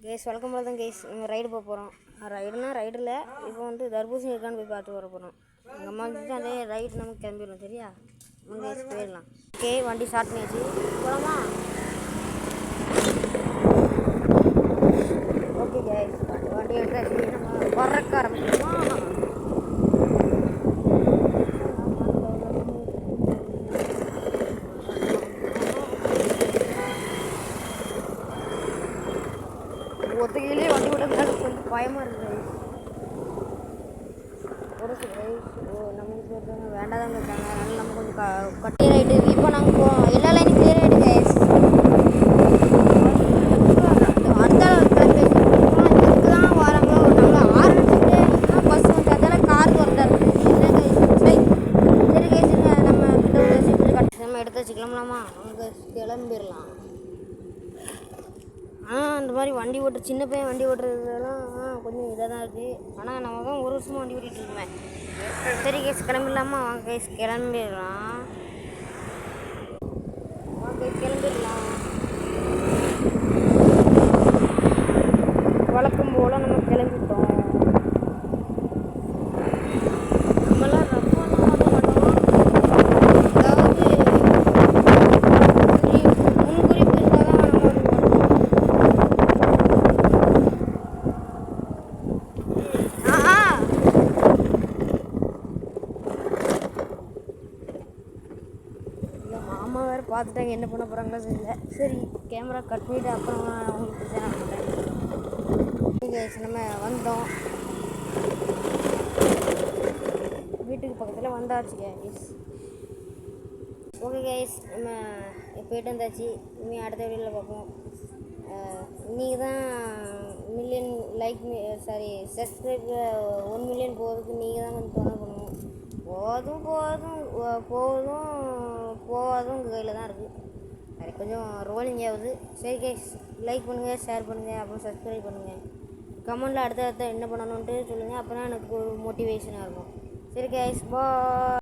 Case வழக்கம் போல தான் கேஸ் நம்ம ரைடு போக போகிறோம். ரைடுனா ரைடில் இப்போ வந்து தர்பூசணி இருக்கான்னு போய் பார்த்து வர போகிறோம். எங்கள் அம்மா வந்துட்டு அதே ரைடு நமக்கு கிளம்பிடுவோம். சரியா, கேஸ் போயிடலாம். ஓகே, வண்டி ஸ்டார்ட் பண்ணியாச்சு, போகலாமா? ஓகே கேஸ், வண்டி எடுத்தாச்சு, நம்ம பறக்க ஆரம்பிக்கணுமா? ஒத்தையிலே வண்டி விட கொஞ்சம் பயமாக இருக்குது. ஒரு நம்மளுக்கு ஒருத்தவங்க வேண்டாதவங்க இருக்காங்க, அதனால நம்ம கொஞ்சம் கிளியர் ஆகிட்டு இப்போ நாங்கள் போகிறோம். எல்லா லைனும் கிளியர் ஆகிட்டு கேஸ். அடுத்த கிளம்பி இதுக்கு தான் வராங்க. நம்மளை ஆரம்பிச்சுட்டு பஸ் வந்து அதெல்லாம் கார் வரதா இருக்குது. சரி கேஸ், நம்ம எடுத்து வச்சுக்கலாம்லாமா? அங்கே கிளம்பிடலாம். அந்த மாதிரி வண்டி ஓட்டுற சின்ன பையன் வண்டி ஓட்டுறதுலாம் கொஞ்சம் இதாக தான் இருக்குது. ஆனால் நம்ம தான் ஒரு வருஷமாக வண்டி ஓட்டிகிட்டு இருக்கோமே. சரி கேஸ், கிளம்பிடலாமா? வாங்க கேஸ், கிளம்பிடலாம். வழக்கம் போல் நம்ம கிளம்பிட்டோம். நம்மளாம் ரொம்ப ஓட்ட மாட்டோம். அதாவது முன்குறிப்பு இருந்தால் தான் நம்ம அம்மா வேறு பார்த்துட்டாங்க, என்ன பண்ண போகிறாங்களோ தெரியல. சரி, கேமரா கட் பண்ணிவிட்டு அப்புறம் அவங்களுக்கு பிரச்சனை ஆகிட்டேன். நம்ம வந்தோம், வீட்டுக்கு பக்கத்தில் வந்தாச்சு கேஸ். ஓகே கேஸ், நம்ம போயிட்டு வந்தாச்சு. இனிமேல் அடுத்த வீடியோவில் பார்ப்போம். நீங்கள் தான் மில்லியன் சப்ஸ்கிரைப் 1 மில்லியன் போகிறதுக்கு நீங்கள் தான் கொஞ்சம் துணை பண்ணணும். போகாதும் உங்கள் கையில் தான் இருக்குது. அது கொஞ்சம் ரோலிங் ஆகுது. சரி கைஸ், லைக் பண்ணுங்கள், ஷேர் பண்ணுங்கள், அப்புறம் சப்ஸ்கிரைப் பண்ணுங்கள். கமெண்டில் அடுத்த என்ன பண்ணணுன்ட்டு சொல்லுங்கள். அப்போ தான் எனக்கு ஒரு மோட்டிவேஷனாக இருக்கும். சரி கைஸ், பாய்.